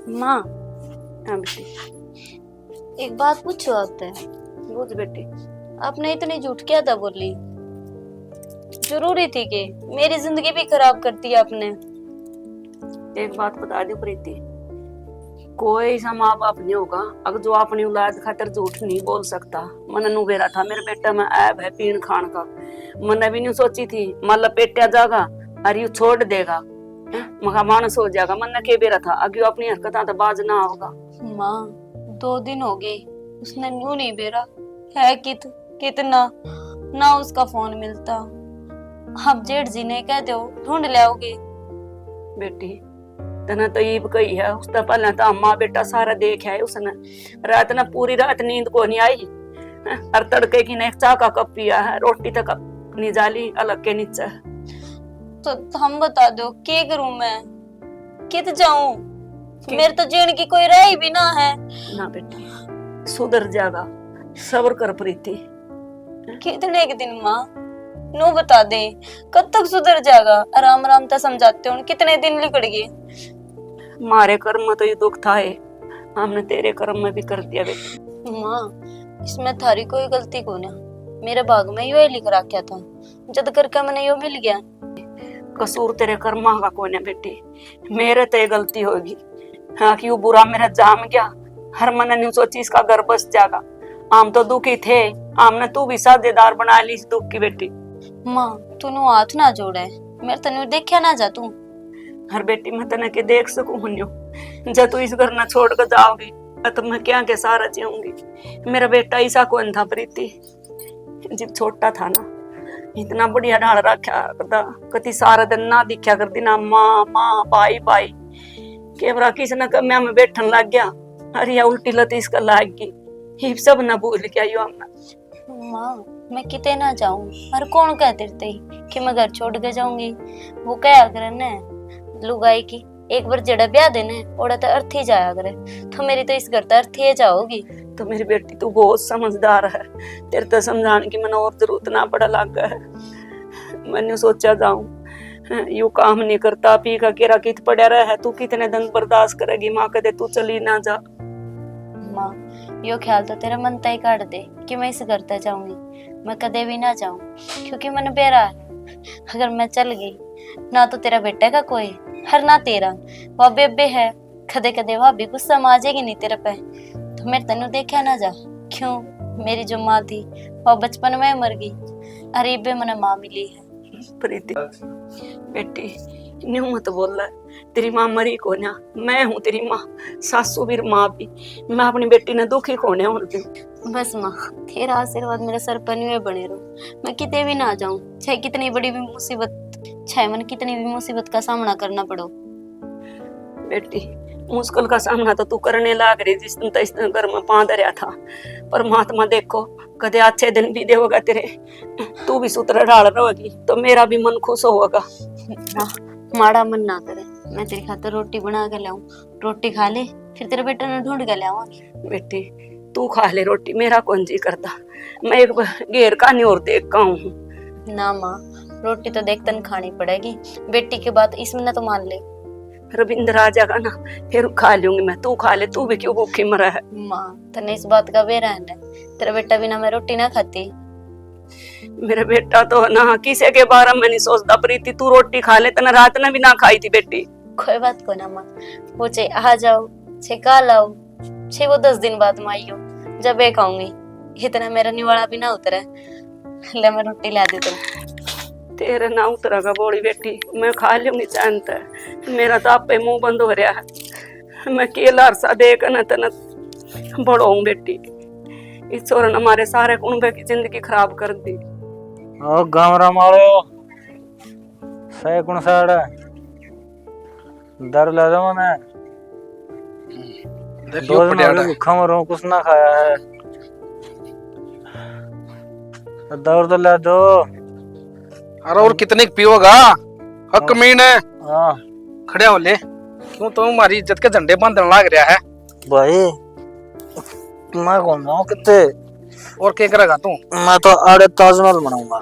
माँ, हाँ बेटी। एक बात पूछो आपसे। बुझ बेटी। आपने इतनी झूठ क्या था बोली? जरूरी थी कि मेरी जिंदगी भी खराब कर दी आपने। एक बात बता दी प्रीति, कोई ऐसा माँ बाप नहीं होगा अगर जो अपनी औलाद खातर झूठ नहीं बोल सकता। मन नुबेरा था मेरे बेटा में ऐब है पीण खान का। मैंने भी नहीं सोची थी मान लपेटा जागा और यू छोड़ देगा, मगा मानस हो जाएगा। मन के बेरा था अगे अपनी हरकत तो बाज ना होगा। माँ, 2 दिन हो गए उसने न्यू नहीं बेरा है कितना ना उसका फोन मिलता। आप जेठ जी ने कह दो ढूंढ लाओगे। बेटी तना तो ईब कही है उसका पहले तो माँ बेटा सारा देख है उसने। रात ना पूरी रात नींद को नहीं आई, और तड़के की ने एक चाय का कप पिया है, रोटी तक निजाली अलग के नीचे। तो हम बता दो क्या करूं मैं, कित जाऊं? मेरे तो जीने की कोई राह भी ना है। ना बेटी सुधर जाएगा, सब्र कर प्रीति। कितने के दिन माँ नो बता दे, कब तक सुधर जाएगा? आराम आराम तो समझाते हो, कितने दिन लिकड़ गए। मारे कर्म में तो ये दुख था है, हमने तेरे कर्म में भी कर दिया बेटी। माँ, इसमें थारी कोई गलती को ना, मेरे भाग में यो लिख रखा था, जद करके मैंने यो मिल गया। कसूर तेरे कर्मा का कोई ना बेटी, मेरे तो ये गलती होगी। हाँ कि वो बुरा मेरा जाम गया, हर मन ने सोची इसका घर बस जाएगा। आम तो दुखी थे, आमने तू भी साझेदार बना ली इस दुख की बेटी। माँ तूने हाथ ना जोड़े, मेरे तने देखा ना जा तू। हर बेटी मैं तने के देख सकूं हुन्यो, जब तू इस घर ना छोड़ कर जाओगी तो मैं क्या के सारा जीऊंगी। मेरा बेटा ऐसा कौन था प्रीति, जब छोटा था ना इतना बढ़िया ढाल रखा करता, कति सारा दिन ना दिखा कर ना माँ माँ बाई बाई। कैमरा किसी न कम्या में बैठन लग गया, अरे या उल्टी लती इसका लाग गई, ही सब ना भूल गया यो हमने। माँ मैं किते ना जाऊं, हर कौन कहते थे कि मैं घर छोड़ के जाऊंगी। वो क्या करे न लुगाई की एक बार जड़ा ब्याह देने ओड़ा तो अर्थ ही जाया करे, तो मेरी तो इस घर तो अर्थ ही जाओगी। तो मेरी बेटी तू बहुत समझदार है, तेरे तो समझाने की मैंने और जरूरत ना पड़ा लग है। मैंने सोचा जाऊं यू काम नहीं करता, पी का केरा कित पड़ा रहा है, तू कितने दिन बर्दाश्त करेगी। माँ कहते तू चली ना जा। माँ यो ख्याल तो तेरा मन तय काट दे कि मैं इस घर तक जाऊंगी, मैं कदे भी ना जाऊं, क्योंकि मैंने बेरा है। अगर मैं चल गई ना तो तेरा बेटा का कोई हर ना तेरा वह बेबे है, कदे कदे वह भी गुस्सा आ जाएगी नहीं तेरे पे। तो मेरे तेनू देखा ना जा, क्यों? मेरी जो माँ थी वह बचपन में मर गई, अरे बे मैंने माँ मिली है। प्रीति बेटी न्यू मत बोल रहा, तेरी माँ मरी को ना, मैं हूँ तेरी माँ, सासू भी माँ भी। मैं अपनी बेटी ने दुखी कोने होने। बस माँ तेरा आशीर्वाद मेरे सर पर न्यू बने रहो, मैं किते भी ना जाऊं, चाहे कितनी बड़ी भी मुसीबत, चाहे मन कितनी भी मुसीबत का सामना करना पड़ो। बेटी मुश्किल का सामना तो तू करने लाग रही, जिस दिन इस दिन घर में पांद रहा था। परमात्मा देखो कदे अच्छे दिन भी देगा तेरे, तू भी सूत्र ढाल रहोगी तो मेरा भी मन खुश होगा। माड़ा मन ना करे, मैं तेरी खातर रोटी बना के लाऊं, रोटी खा ले फिर तेरे बेटे ने ढूंढ के लाऊंगी। बेटी तू खा ले रोटी, मेरा कौन जी करता, मैं एक घेर का नहीं और देख का हूँ। ना माँ रोटी तो देख तन खानी पड़ेगी, बेटी के बात इसमें तो मान ले। रविंद्र आ जाएगा ना फिर खा लूंगी मैं, तू खा ले, तू भी क्यों भूखी मरा है। माँ तने इस बात का बेरा है, तेरा बेटा बिना मैं रोटी ना खाती। मेरा बेटा तो ना किसी के बारे में नहीं सोचता प्रीति, तू रोटी खा ले, तना रात ने भी ना खाई थी बेटी। कोई बात को ना माँ, वो चाहे आ जाओ चाहे कल आओ, चाहे वो 10 दिन बाद में आइयो, जब एक आऊंगी, इतना मेरा निवाड़ा भी ना उतरे। ले मैं रोटी ला दे तुम। तेरे ना उतरेगा बोली बेटी, मैं खा लूंगी चांत, मेरा तो आपे मुंह बंद हो रहा है। मैं केला सा देख न तना बड़ो हूँ बेटी, इस छोर ने हमारे सारे कुनबे की जिंदगी खराब कर दी। ओ गामरा मारो सैकुण साड़ दर ले दो मैंने, दो दिन हो गए भूखा मरूं, कुछ ना खाया है, दौड़ तो ले दो। अरे और कितने पियोगा, हक मीन है। हाँ खड़े हो ले, क्यों तुम हमारी इज्जत के झंडे बांधने लग रहा है भाई, मैं कौन जाऊँ कितने, और क्या करेगा तू? मैं तो आड़े ताजमहल बनाऊंगा।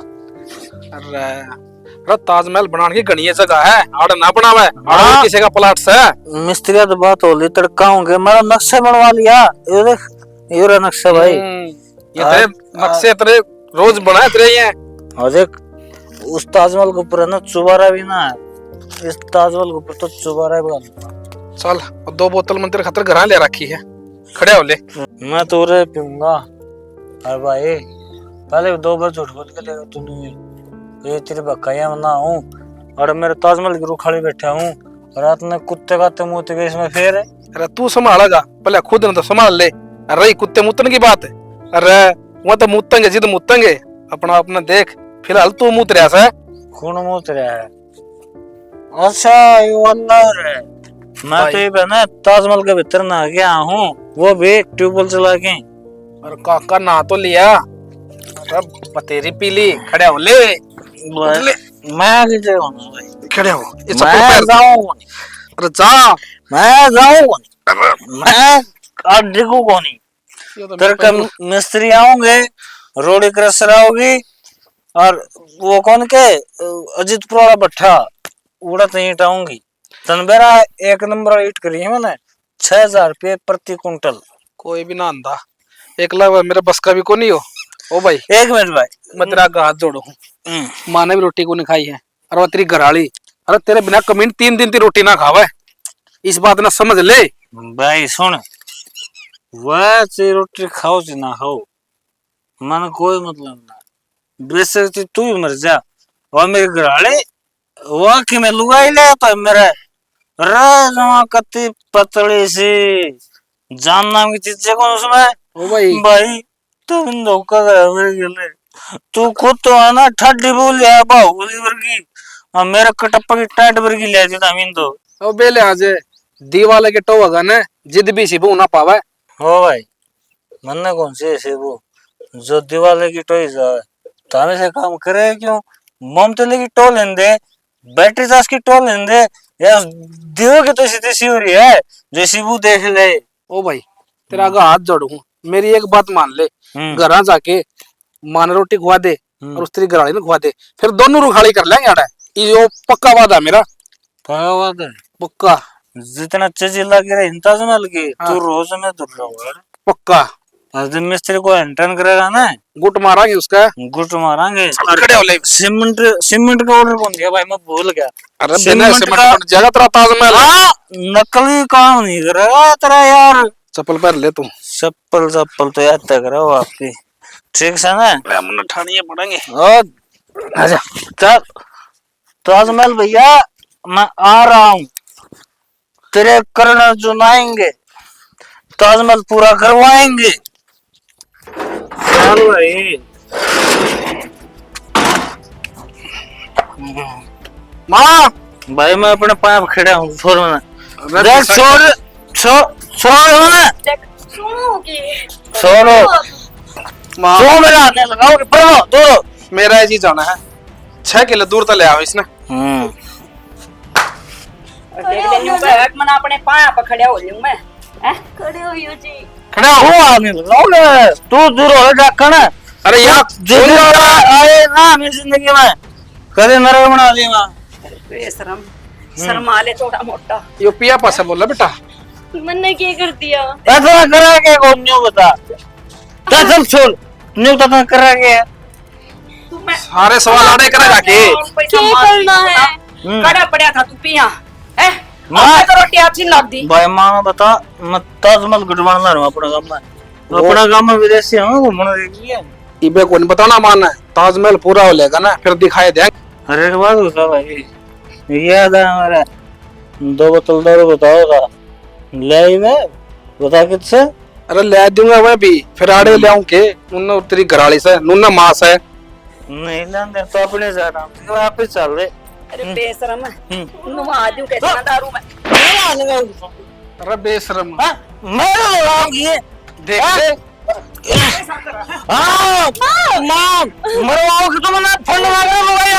अरे अरे ताजमहल बनाने की गणीय जगह है, आड़ ना बनावे, आड़ हाँ। किसी का प्लाट से। मिस्त्री तो बात हो ली, तड़का होंगे मेरा नक्शा बनवा लिया। ये देख, ये रहा नक्शा भाई। ये तेरे नक्शे तेरे रोज बनाए तेरे ये। और देख, उस ताजमहल के ऊपर है ना चुबारा भी ना है, इस ताजमहल के ऊपर तो चुबारा भी है। चल, और 2 बोतल मंदिर खतर घर ले रखी है, खड़े हो ले। मैं तो रे पीऊंगा। अरे भाई, पहले 2 बार झूठ बोल के लेगा तूने। ये तेरी बकाया ना हूँ, और मेरे ताजमहल के रुखाली बैठा हूँ, रात में कुत्ते काते मुँह गए इसमें फेर है। अरे तू संभालेगा, पहले खुद न तो संभाल ले। अरे रही कुत्ते मुतन की बात है, अरे वो तो मुतेंगे, जिद मुतेंगे, अपना अपना देख। फिलहाल तू मुत रहा है। कौन मुत रहा है? अच्छा, ये वाला है। मैं तो ये ना ताजमहल के भीतर नहा गया हूँ, वो भी ट्यूबवेल चला के। और काका नहा तो लिया, अरे बतेरी पी ली, खड़े हो ले। मैं किसे कहूँ भाई? खड़े हो, ये चप्पल मैं पहन। जाऊँ, अरे जा। मैं जाऊँ, मैं आज देखू कौन ये तो तेरे का मिस्त्री आऊंगे, रोड क्रशर आओगी, और वो कौन के अजीत पुराना भट्ठा उड़ा तो ईट आऊंगी। तनबेरा 1 नंबर ईट करी है मैंने, 6000 रुपये प्रति कुंटल। कोई भी ना आंदा, एक लाख मेरे बस का भी को नहीं हो। ओ भाई 1 मिनट भाई, मैं तेरा हाथ जोड़ू हूँ, माँ ने भी रोटी को नहीं खाई है, और वो तेरी घराली, अरे तेरे बिना कमीन 3 दिन की रोटी ना खावे, इस बात ना समझ ले। भाई सुन, वह ची रोटी खाओ ची ना खाओ, मन कोई मतलब ना। बेशक तू ही मर जा, और मेरे घराले वो कि मैं लुगाई ले तो मेरे राजमा कत्ती पतली सी जान नाम की चीजें कौन उसमें। ओ भाई भाई तुम धोखा गया मेरे गले। तू खुद तो है ना ठड्डी बोल है बाहुबली वर्गी, और मेरे कटप्पा की टाइट वर्गी ले देता मीन तो। ओ बेले आज दीवाले के टोगा ने जिद भी सिबू ना पावे। हो भाई, मन्ना कौन से ऐसे वो जो दीवाले की टोई जाए तो हमें से काम करे क्यों? ममतले की टो लेन दे, बैटरी चार्ज की टो लेन दे, या दियो की तो सीधी सी हो रही है जैसी वो देख ले। ओ भाई तेरा आगे हाथ जोड़ू हूँ, मेरी एक बात मान ले, घर जाके माँ ने रोटी खुआ दे और उस तेरी घराली ने खुआ दे, फिर दोनों रुखाली कर लेंगे। अड़ा ये पक्का वादा मेरा, पक्का। जितना चिल्ला के रहे ताजमहल की, तू रोज में दूर रहो पक्का। दिन मिस्त्री को एंटर्न करेगा ना, गुट मारांगे उसका, गुट मारांगे। खड़े हो ले। सीमेंट का ऑर्डर बन गया भाई, मैं भूल गया। अरे बिना सीमेंट बन जाएगा तेरा ताजमहल। नकली काम नहीं करेगा तेरा यार। चप्पल पहन ले तू। चप्पल तो याद तक रहो आपकी, ठीक है ना? मुन्ना ठानिए पड़ेंगे। आजा चल ताजमहल भैया, मैं आ रहा हूँ, तेरे कर्नल चुनाएंगे, ताजमहल पूरा करवाएंगे। चल भाई। माँ भाई मैं अपने पाप खड़ा हूँ, छोड़ में देख, छोड़ो माँ मेरा हाथ नहीं लगाओगे, पढ़ो दो। मेरा ऐसी जाना है, 6 किलो दूर तक ले आओ इसने। देख ले न्यू बैग मना अपने पाया पर खड़े हो लूं मैं। हैं खड़े हो यू जी। खड़ा हो हाथ नहीं लगाओगे, तू दूर हो जाकर ना। अरे यार आए ना मेरी जिंदगी में कदे नरक बना देगा। बेशरम शर्मा ले छोटा मोटा। यो पिया पासा बोला बेटा, मैंने क्या कर दिया? ऐसा करा के कौन न्यू बता, सब छोड़ न्यू तो करा के तू मैं सारे सवाल आड़े करेगा के क्या करना है? कड़ा पड़ा था तू पिया हैं? माँ मैं तो रोटी अच्छी लग दी। भाई माँ बता, मैं ताजमहल गुटवान ला रहा हूँ अपना काम में, अपना काम में विदेशी हूँ घूमने के लिए। इबे कौन बताना मानना है, ताजमहल पूरा हो लेगा ना फिर दिखाई देंगे। अरे एक बात बता भाई, याद है हमारा 2 बोतल दारू बताओगा ले में बता किससे? अरे ले दूंगा मैं भी, फिर आड़े ले आऊं के नुन्ना तेरी घराली से नुन्ना मास है। नहीं लाने तो अपने जा रहा हूँ, आप ही चल रहे। अरे बेशरम नुमा दूं कैसे ना दारू में। अरे बेशरम मैं लगाऊंगी देख ले। मां मरवाओगे तुम ना, फंड मांगने मोबाइल आ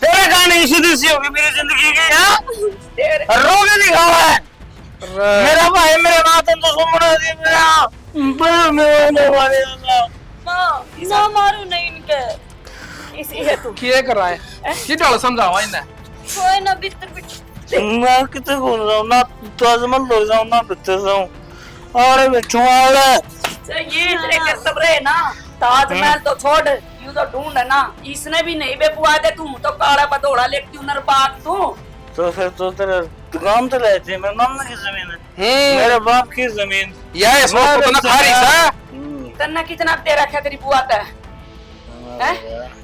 तेरे कहानी सीधी सी होगी मेरी जिंदगी की। हां रोगे दिखावा है मेरा भाई, मेरे माथे तो सुमना दी मेरा मैं मारे ना माँ ना मारो नहीं इनके, किसी है तू किए कर रहा है ये डाल समझावा इन्हें कोई ना भीतर बिठ मैं कितने घूम रहा हूँ ना, ताजमहल हो जाऊँ ना भीतर जाऊँ। अरे बैठो अरे ये तेरे कर्तव्य है ना। ताजमहल तो छोड़, यू तो ढूंढ है ना। इसने भी नहीं बेपुआ दे, तू तो काला बदोड़ा लेके उनर बात तू। तो फिर तो तेरे दुकान तो ले थी, मेरे मामा की जमीन है, मेरे बाप की जमीन। ये इसको तो ना खारी सा तन्ना कितना दे रखा तेरी बुआ का है?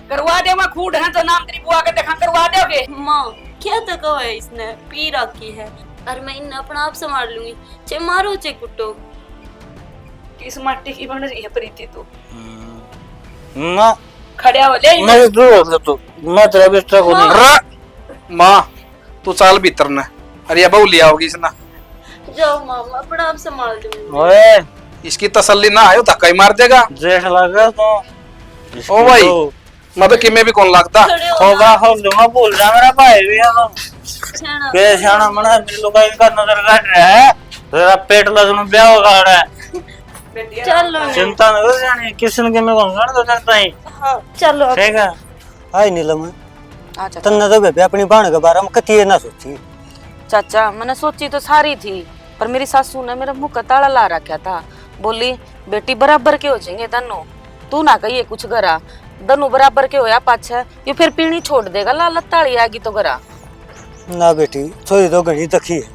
करवा दे मैं खूड है तो नाम तेरी बुआ के देखा करवा दोगे। माँ क्या तक है इसने पी रखी है और मैं इन्हें अपना आप संभाल लूंगी, चे मारो चे कुटो। किस मट्टी की बन रही है प्रीति तू? ना खड़िया हो ले मैं दूर तो मैं तेरा बेटा को नहीं। माँ तू चाल भीतर न अरे अब लिया होगी इसने जाओ मामा अपना आप संभाल लूंगी। ओए इसकी तसल्ली ना आयो धक्का ही मार देगा। जेठ लगा तो ओ भाई मैं तो किमे भी कौन लगता खड़े हो होगा हो दूंगा, भूल जा मेरा भाई भी है तो जाना। के शाना मना मेरे लोग का नजर काट रहा है, तेरा पेट लगन ब्याह होगा रहा है। चलो चिंता न कर जानी किसन के मैं कहूंगा तो करता ही हाँ चलो ठीक है। आई नीलम अच्छा तन्ने तो बेबे अपनी बाण के बारे में कती ना सोची। चाचा मैंने सोची तो सारी थी, पर मेरी सासू ने मेरे मुंह का ताला ला रखा था। बोली बेटी बराबर के हो जाएंगे दोनों, तू ना कहिए कुछ करा, दोनों बराबर के होया पाछे ये फिर पीनी छोड़ देगा, लालत ताली आएगी तो करा। ना बेटी छोरी तो घनी तकी है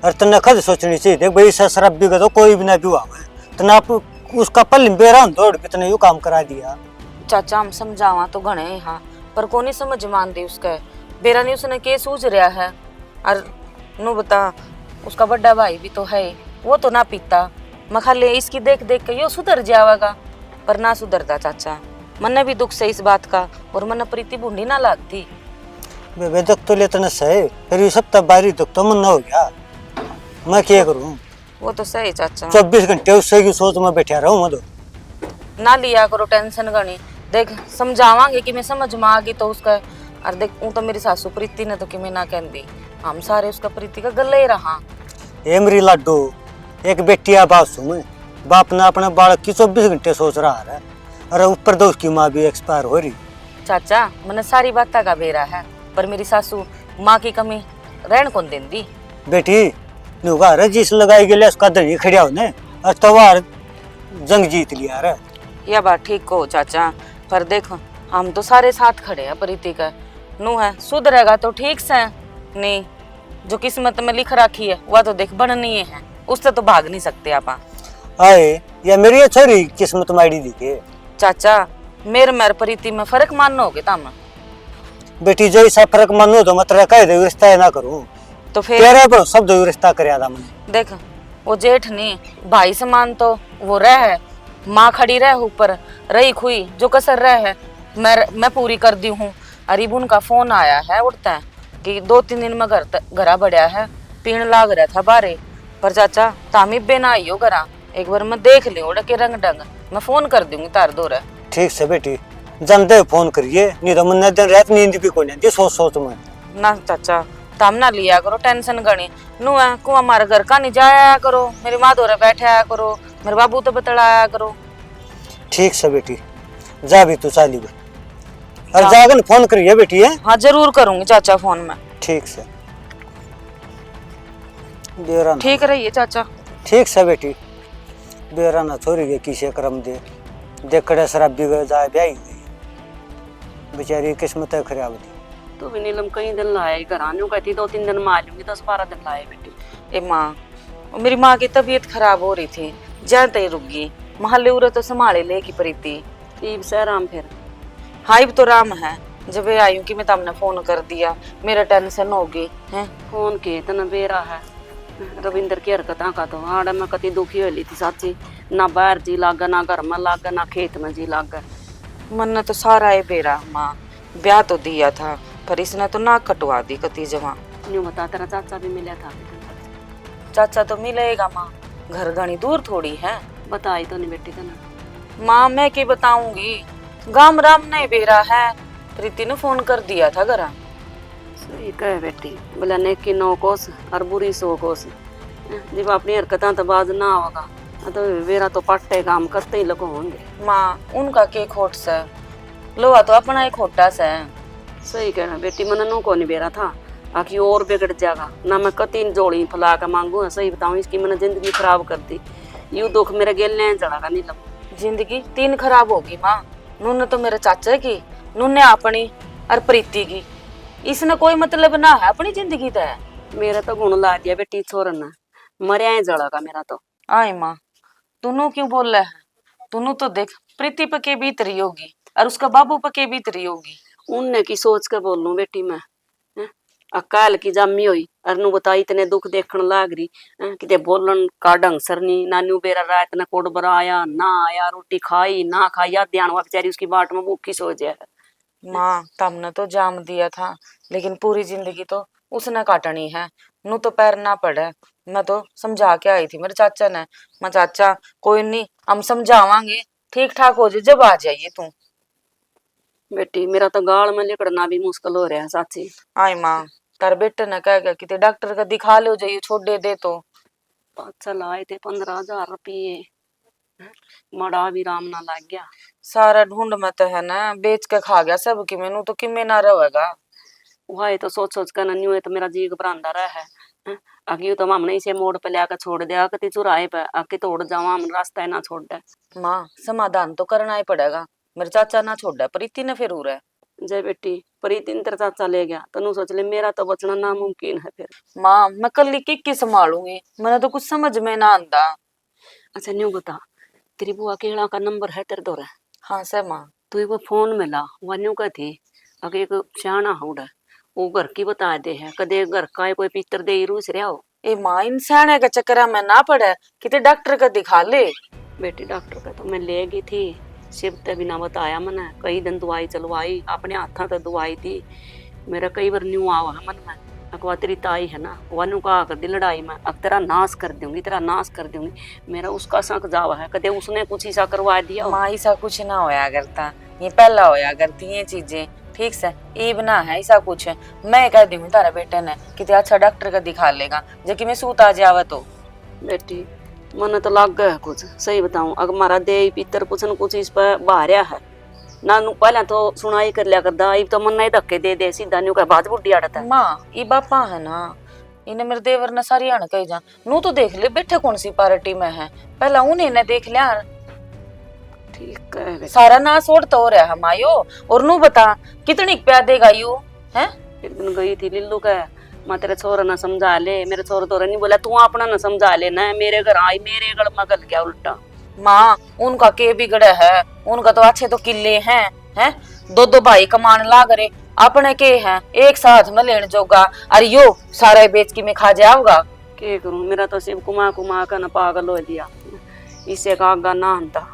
और तन्ने खुद सोचनी चाहिए देख भाई शराबी का तो कोई भी ना पीवा है तना उसका पल बेरा दौड़ कितने यू काम करा दिया। चाचा हम समझावा तो घने यहाँ पर को नहीं समझ मानती उसके बेरा नहीं उसने के सूझ रहा है। और नु बता उसका बड़ा भाई भी तो है, वो तो ना पीता, मैं खाली इसकी देख देख के यो सुधर जाएगा, पर ना सुधरता चाचा। मन भी दुख से इस बात का और मन प्रीति बूढ़ी ना लगती। बेबे दुख तो लेते न सहे फिर ये सब बारी दुख तो मन हो गया, मैं क्या करूँ। वो तो सही चाचा, 24 घंटे उससे की सोच में बैठा रहूँ मैं तो। ना लिया करो टेंशन गणी, देख समझावांगे कि मैं समझ में आ गई तो उसका। और देख वो तो मेरी सासू प्रीति ने तो कि मैं ना कहती, हम सारे उसका प्रीति का गले ही रहा। ए मेरी लाडो एक बेटी आ बात सुन, बाप ने अपने बालक की 24 घंटे सोच रहा है और ऊपर तो उसकी माँ भी एक्सपायर हो रही। चाचा मैंने सारी बात का बेरा है, पर मेरी सासू माँ की कमी रहन कौन देंदी। बेटी नुगा रजिस लगाई गई उसका धनी खड़िया होने और तवार जंग जीत लिया रे। यह बात ठीक को चाचा, पर देखो हम तो सारे साथ खड़े हैं प्रीति का। नू है सुधरेगा तो ठीक से, नहीं जो किस्मत में लिख रखी है वह तो देख बननी है, उससे तो भाग नहीं सकते आप। आए या मेरी ये छोरी किस्मत माड़ी दिखे। चाचा मेरे मेर प्रीति में फर्क मानना होगे तम। बेटी जो ऐसा फर्क मानो तो मतलब कह दे रिश्ता ना करूं तो फिर तेरे पर सब जो रिश्ता करया था मैंने। देख वो जेठ नहीं भाई समान तो वो रह है, माँ खड़ी रह ऊपर रही खुई जो कसर रह है मैं पूरी कर दी हूँ। अरीबुन का फोन आया है उठता है कि 2-3 दिन में घरा बढ़िया है, पीण लाग रहा था बारे। पर चाचा तामी बेना आइयो घरा, एक बार मैं देख ले उड़ के रंग डंग, मैं फोन कर दूंगी तार दो रह। ठीक से बेटी जानते फोन करिए, नहीं तो मन दिन रात नींद भी को नहीं आती सोच सोच में। ना चाचा ताम ना लिया करो टेंशन गणी, नु है को हमारे घर का नहीं जाया करो, मेरी माँ दो बैठे आया करो, मेरे बाबू तो बतलाया करो। ठीक से बेटी जा भी तू चाली भी और जागन फोन करिए बेटी है। हाँ जरूर करूंगी चाचा फोन में। ठीक से बेरा ना ठीक रहिए चाचा। ठीक से बेटी बेरा ना छोरी गए किसे करम दे देखड़े शराबी गए जाए ब्याही गई बेचारी किस्मत है खराब दी। तू भी नीलम कई दिन लाए घर आने कहती 2-3 दिन में आ लूंगी, 10-12 दिन लाए बेटी। ए माँ मेरी माँ की तबीयत खराब हो रही थी, जानते ही रुक गई, महल्ले उरे तो संभाले ले की प्रीति ईब से राम फिर। हाँ इब तो राम है, जब ये आई हूँ कि मैं तुमने फोन कर दिया, मेरा टेंशन हो गई है। फोन के इतना बेरा है रविंदर की हरकत का तो आड़ा मैं कति दुखी हो ली थी साची, ना बाहर जी लागा ना घर में लागा ना खेत में जी लागा। मन ने तो सारा ये बेरा माँ ब्याह तो दिया था पर इसने तो नाक कटवा दी कति जमा। न्यू बता तेरा चाचा भी मिला था? चाचा तो मिलेगा माँ, घर घनी दूर थोड़ी है। बताई तो नहीं बेटी ना माँ, मैं क्या बताऊंगी, गाम राम नहीं बेरा है, प्रीति ने फोन कर दिया था घर। सही कहे बेटी, बोला नेकी 9 कोस और बुरी 100 कोस, जब अपनी हरकत तो बाज ना होगा तो वेरा तो पट्टे काम करते ही लोग होंगे। माँ उनका के खोट से लोहा तो अपना एक खोटा सा है। सही कहना बेटी, मन नो को नहीं बेरा था आखिर और बिगड़ जाएगा ना। मैं कती जोड़ी फुला के मांगू, सही बताऊं इसकी मैंने जिंदगी खराब कर दी। यू दुख मेरे गेलने चढ़ागा नहीं लग। जिंदगी तीन खराब होगी माँ। नूने तो मेरे चाचे की, नूने अपनी और प्रीति की। इसने कोई मतलब ना है अपनी जिंदगी का। मेरा तो गुण ला दिया बेटी छोरन ने, मरिया ही जड़ागा मेरा तो। आई माँ, तूनू क्यों बोल रहा है? तूनू तो देख प्रीति पके बीत रही होगी और उसका बाबू पके बीत रही होगी। उनने की सोच के बोल लूं बेटी मैं? अकाल की जामी हुई अरनू बताई इतने दुख देखने लाग रही कि बोलन का ढंग सर नहीं। नानू बेरा रात ने कोड बरा आया ना आया, रोटी खाई ना खाई, याद ध्यान हुआ बेचारी उसकी बाट में भूखी सो जाए। माँ तमने तो जाम दिया था, लेकिन पूरी जिंदगी तो उसने काटनी है। नू तो पैर ना पड़े। मैं तो समझा के आई थी मेरे चाचा ने। मैं चाचा कोई नहीं, हम समझावांगे, ठीक ठाक हो जाए जब आ जाइए तू। बेटी मेरा तो गाल में लिकड़ना भी मुश्किल हो रहा है साची। आई माँ, तार बेटे ने कह गया कि डॉक्टर का दिखा लो जाइए, छोड़ दे तो। अच्छा लाए थे 15,000 रुपये, मड़ा भी राम ना लग गया। सारा ढूंढ में तो है ना, बेच के खा गया सब की। मैनू तो किमे ना रहेगा। वही तो सोच सोच कर न्यू है तो मेरा जी घबरांदा रहा है। आगे तो हमने इसे मोड़ पे लेकर छोड़ दिया, कति चुराए पे आके तोड़ जावा, हम रास्ता ना छोड़ दे। माँ समाधान तो करना ही पड़ेगा। मेरे चाचा ना छोड़ा, प्रीति ने फिर उड़ा। जय बेटी, प्रीति तेरा चाचा ले गया तनु सोच ले मेरा तो बचना नामुमकिन है फिर। माँ मैं कल की संभालूंगी, मैंने तो कुछ समझ में ना आंदा। अच्छा न्यू बता, तेरी बुआ केड़ा का नंबर है तेरे दौरे? हाँ सर माँ। तू वो फोन में ला, वह न्यू का थी अगे एक सियाना होड़ा वो घर की बता दे है, कदे घर का कोई पितर दे रूस रहा हो। ए माँ इंसान के चक्कर में ना पड़े, किते डॉक्टर का दिखा ले। बेटी डॉक्टर का तो मैं ले गई थी, शिव ते बिना बताया मैंने कई दिन दवाई चलवाई, अपने हाथा तो दवाई दी। मेरा कई बार न्यू आवा है मन में, अकवा तेरी ताई है ना वनु कहा कर दी लड़ाई में, अब तेरा नाश कर दूंगी, तेरा नाश कर दूंगी। मेरा उसका शक जावा है, कदे उसने कुछ ऐसा करवा दिया हो। माँ ऐसा कुछ ना होया करता, ये पहला होया करती ये चीजें। ठीक से ये बना है ऐसा कुछ। मैं कह दूंगी तारा बेटे ने कि अच्छा डॉक्टर का दिखा लेगा, जबकि मैं सूत आ जावा तो। बेटी मन तो लग गया कुछ, सही बताऊं अगर हमारा दे पितर कुछ न कुछ इस पर बाहरिया है ना। पहले तो सुनाई कर लिया करदा, अब तो मन नहीं धक्के दे दे सीधा न्यू का बात बुढ़ी आड़ता। माँ ये बापा है ना, इन्हें मेरे देवर ने सारी आने कही जा। नू तो देख ले बैठे कौन सी पार्टी में है, पहला उन्हें ने देख लिया। ठीक है सारा ना सोड़ तो हो रहा है मायो। और नू बता कितनी प्यार देगा यू है? एक दिन गई थी लिल्लू का, मैं तेरे छोरा ना समझा ले, मेरे छोरा तो नहीं बोला तू अपना ना समझा ले ना, मेरे घर आई मेरे गल में गल गया उल्टा। माँ उनका के बिगड़े है, उनका तो अच्छे तो किले हैं, दो दो भाई कमान लाग रहे, अपने के हैं एक साथ में लेने जोगा, अरे यो सारा बेच की में खा जाऊंगा। के करूं, मेरा तो सिर्फ कुमा कुमा का ना पागल हो दिया, इससे का ना हंता।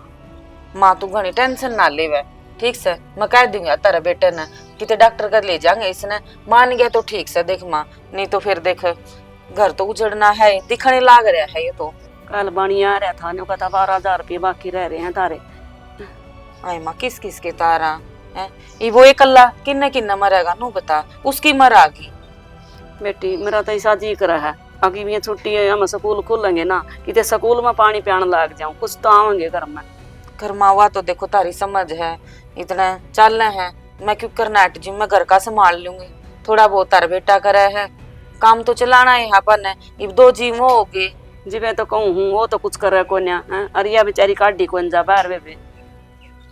माँ तू घनी टेंशन ना ले वे, ठीक से मैं कह दूंगा तेरे बेटे ने किते डॉक्टर कर ले जाएंगे। इसने मान गया तो ठीक से देख माँ, नहीं तो फिर देख घर तो उजड़ना है, दिखने लाग रहा है ये तो। कल बनी आ रहा था नो कहता 12,000 रुपये बाकी रह रहे हैं तारे। आई माँ किस किस के तारा है ये, वो एक अल्लाह किन्ने किन्ने मरेगा नू बता, उसकी मरागी। बेटी मेरा तो ऐसा जी कर है अगी भी छुट्टी है, हम स्कूल खुलेंगे ना किते स्कूल में पानी पियान लग जाऊं, कुछ तो आवेंगे घर में। घर मावा तो देखो तारी समझ है, इतना चल है मैं क्यों करना जी, मैं घर का संभाल लूंगी, थोड़ा बहुत तार बेटा करे है, काम तो चलाना है यहाँ पर। ये दो जीव हो गए जी, मैं तो कहूँ हूँ वो तो कुछ कर रहा को ना, अरिया बेचारी काटी को जा बाहर वे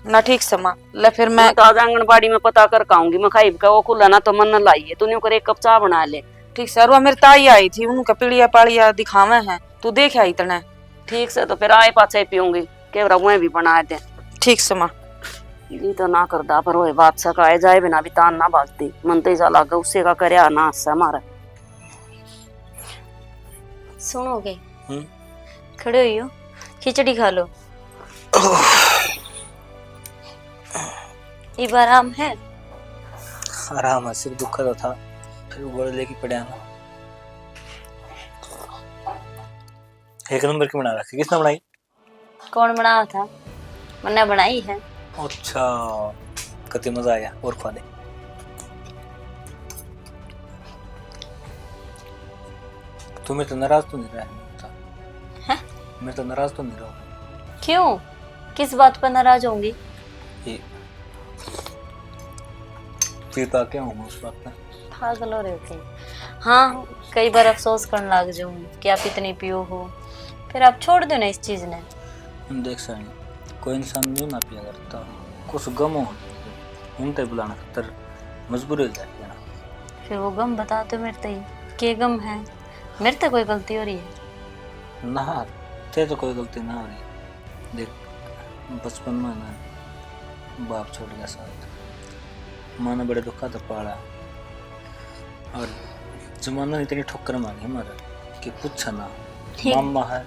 ना। ठीक समा ले फिर मैं तो आज आंगनबाड़ी में पता कर आऊंगी, मैं खाई का वो खुला ना तो मन न लाइए, तूने कर एक कप चाय बना ले। ठीक से, और मेरी ताई आई थी उनका पीड़िया पाड़िया दिखावे हैं, तू देख आई इतना। ठीक से तो फिर आए पाछे पीऊंगी, केवरा वह भी बना दे। ठीक समा जी तो ना करदा पर वो बात सकाए जाए बिना भी तान ना भागती, मन तो ऐसा लगा उससे का करे ना हमारा। सुनोगे? खड़े हुई हो, खिचड़ी खा लो। ये आराम है? आराम है, सिर्फ दुखा तो था, फिर गोड़ लेके पड़े ना। एक नंबर की बना रखी, किसने बनाई? कौन बनाया था? मैंने बनाई है। अच्छा कति मजा आया, और खा दे। तुम्हें तो नाराज तो नहीं रहा है? मैं तो नाराज तो नहीं रहा। क्यों? किस बात पर नाराज होंगी? ये पीता क्या हूँ उस बात में। पागल हो रहे हो कहीं। हाँ, कई बार अफसोस करने लग जाऊँ कि आप इतनी पियो हो, फिर आप छोड़ दो ना इस चीज ने। देख सानी, कोई इंसान नहीं ना पिया करता, कुछ गम हो उनते बुलाना खतर मजबूरी हो जाती है ना। फिर वो गम बता दो मेरे तई, के गम है, मेरे तो कोई गलती हो रही है। ना ते तो कोई गलती ना हो रही। देख बचपन में ना बाप छोड़ गया साथ, माँ ने बड़े दुखा तो पाला, और जमाना ने इतनी ठोकर मारी हमारे कि पूछा ना, मामा है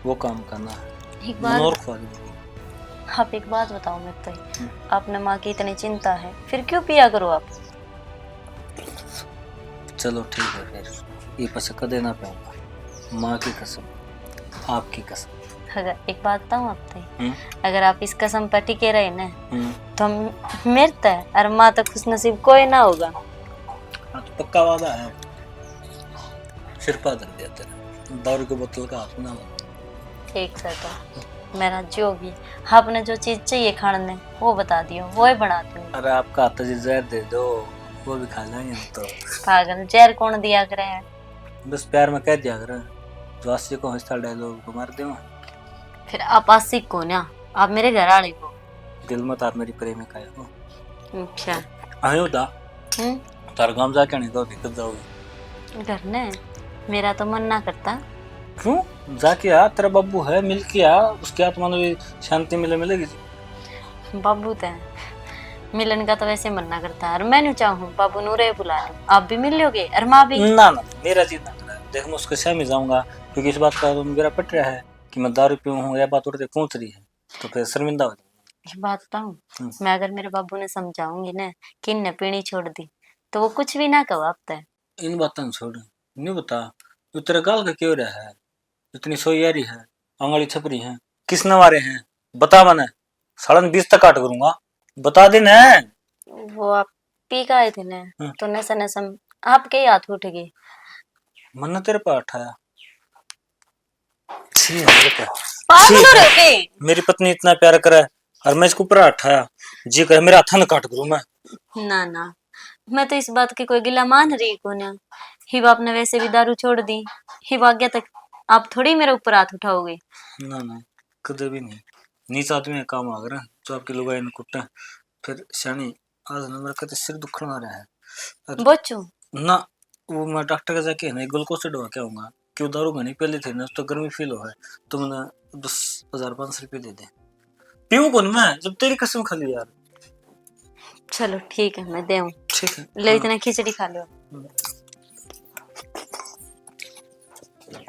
वो काम करना है, एक बात और खा दी। आप एक बात बताओ मेरे तई, आपने माँ की इतनी चिंता है, फिर क्यों पिया करो आप? चलो ठीक है फिर, ये पसे कदे ना पाऊंगा, माँ की कसम, आपकी कसम। अगर एक बात बताऊं आप तई, अगर आप इस कसम पर टिके रहे ना तो मेरे तय और माँ तो खुश नसीब कोई ना होगा। हाँ तो पक्का वादा है, सिर पर धर दिया तेरा, दारू की बोतल का हाथ ना हो। एक से तो मेरा जो भी आपने जो चीज चाहिए खाने वो बता दियो, वो ही बना दूंगी। अरे आपका हाथ जी जहर दे दो, वो भी खा लेंगे हम तो। पागल, जहर कौन दिया करे है? बस प्यार में कह दिया कर, जो आशी को हंसता डायलॉग को मार दे। फिर आप आशिक को ना, आप मेरे घर आने को। दिल में तार मेरी प्रेमिका है वो। अच्छा। आयो दा तार गांव जाके नहीं तो दिक्कत जाओगी। घर ने मेरा तो मन ना करता। क्यों? जाके आ, तेरा बब्बू है, मिल के आ, उसके आत्मा में भी शांति मिलेगी। बाबू तो मिलन का तो वैसे मन ना करता है, और मैं नहीं चाहूँ बाबू नूरे बुला लूं, आप भी मिल लोगे और माँ भी। ना ना मेरा जीत ना करा, देख मैं उसके साथ में जाऊंगा, क्योंकि इस बात का तो मेरा पट रहा है कि मैं दारू पीऊँ हूँ, या बात उड़ते पहुंच रही है, तो फिर शर्मिंदा हो जाऊंगा। ये बात बताऊं, मैं अगर मेरे बाबू ने समझाऊंगी ना कि इनने पीनी छोड़ दी, तो वो कुछ भी ना कहो आप तय। इन बातों छोड़, नहीं बता तू तेरे गाल का क्यों रहा है, इतनी सोयारी है, अंगली छपरी है, किस नवारे हैं, बता मैंने सालन 20 तक काट करूंगा, बता दे ना। वो आप पी का आए थे ना, तो नशा नशा आपके ही हाथ उठ गई। मन तेरे पे उठाया, छी है मेरे पे। पागल हो रहे हो के? मेरी पत्नी इतना प्यार करे और मैं इसको ऊपर उठाया, जी कहे मेरा हाथ न काट करूं मैं। ना ना, मैं तो इस बात की कोई गिला मान रही को ना, हिबा आपने वैसे भी दारू छोड़ दी, हिबा आज्ञा तक आप थोड़ी मेरे ऊपर हाथ उठाओगे। ना ना कदे भी नहीं, नीच आदमी है काम आगर जो आपकी लुगाई ने कुटे, फिर शानी आज न मेरा कते सिर दुखण आ रहा है। बच्चों ना वो मैं डॉक्टर के जाके ना ग्लूकोज दवा के आऊंगा, क्यों दारू घनी पहले थे ना तो गर्मी फील हो है, तो मैंने 10,500 रुपये दे दे, पीऊं कौन मैं जब तेरी कसम खा ली यार। चलो ठीक है, मैं दे आऊं। ठीक है ले इतना खिचड़ी खा लो।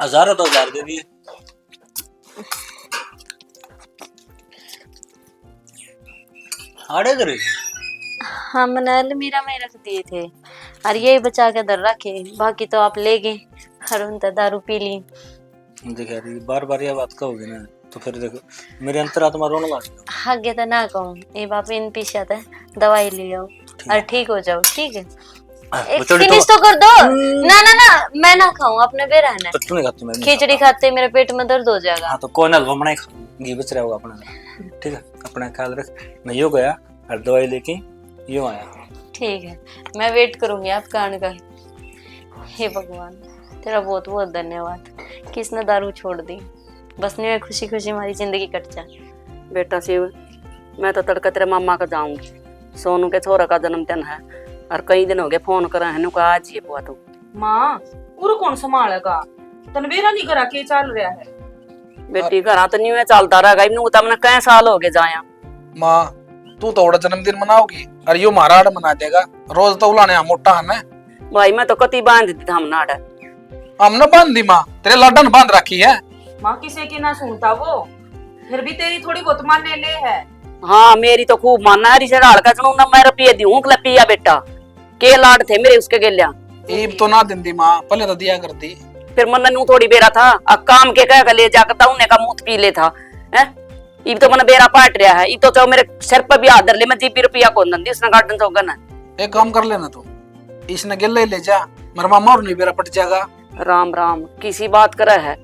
1000 तो 1000 दे दिए। आड़े करे हाँ, मैंने अलमीरा में रख दिए थे और यही बचा के दर रखे, बाकी तो आप ले गए और उन दारू पी ली। देख यार बार बार ये बात कहोगे ना तो फिर देखो मेरे अंतरात्मा रोने लग जाएगा। आगे तो ना कहूँ, ये बाप इन पीछे था, दवाई ले आओ और ठीक हो जाओ। ठीक है, एक फिनिश तो कर दो। ना ना ना, मैं ना खाऊं, अपने पे रहना है। तू नहीं खाती, मैं खिचड़ी खाते मेरे पेट में दर्द हो जाएगा। हाँ तो कौन है घूमना ही घी बच रहा होगा अपना। ठीक है अपना ख्याल रख, मैं यो गया और दवाई लेके यो आया। ठीक है, मैं वेट करूंगी आपका आने का। हे भगवान, तेरा बहुत बहुत धन्यवाद, किसने दारू छोड़ दी, बस नहीं खुशी खुशी हमारी जिंदगी कट जाए। बेटा शिव, मैं तो तड़का तेरे मामा का जाऊंगी, सोनू के छोरा का जन्मदिन है और कई दिन हो गए फोन करा है नुका आज ये बुआ तू। माँ पूरा कौन संभालेगा, तनवीरा नहीं करा के चल रहा है। बेटी घरा तो नहीं है चलता रहेगा, इन्हू तो हमने कई साल हो गए जाया। माँ तू तो ओड़ा जन्मदिन मनाओगी और यो मारा आड़ मना देगा, रोज तो उलाने मोटा है ना। भाई मैं तो कति बांध दी था हमने आड़, हमने बांध दी माँ, तेरे लाडन बांध रखी है। माँ किसी की ना सुनता वो, फिर भी तेरी थोड़ी बहुत मानने ले है। हाँ मेरी तो खूब मानना है, रिश्ते डाल का चुनू ना मैं रुपये दी हूँ पिया बेटा, के लाड थे मेरे उसके गेलिया। ईब तो ना दिंदी माँ, पहले तो दिया करती। फिर मन नू थोड़ी बेरा था, अब काम के कह ले जाकर था उन्हें का मुंह पी ले था है। इब तो मन बेरा पाट रहा है, इब तो चाहो मेरे सर पर भी आदर ले, मैं जीपी रुपया कौन दंदी उसने गार्डन चौगन है। एक काम कर लेना तू, इसने गिल्ले ले जा, मेरा मामा और नहीं बेरा पट जाएगा। राम राम किसी बात करे है,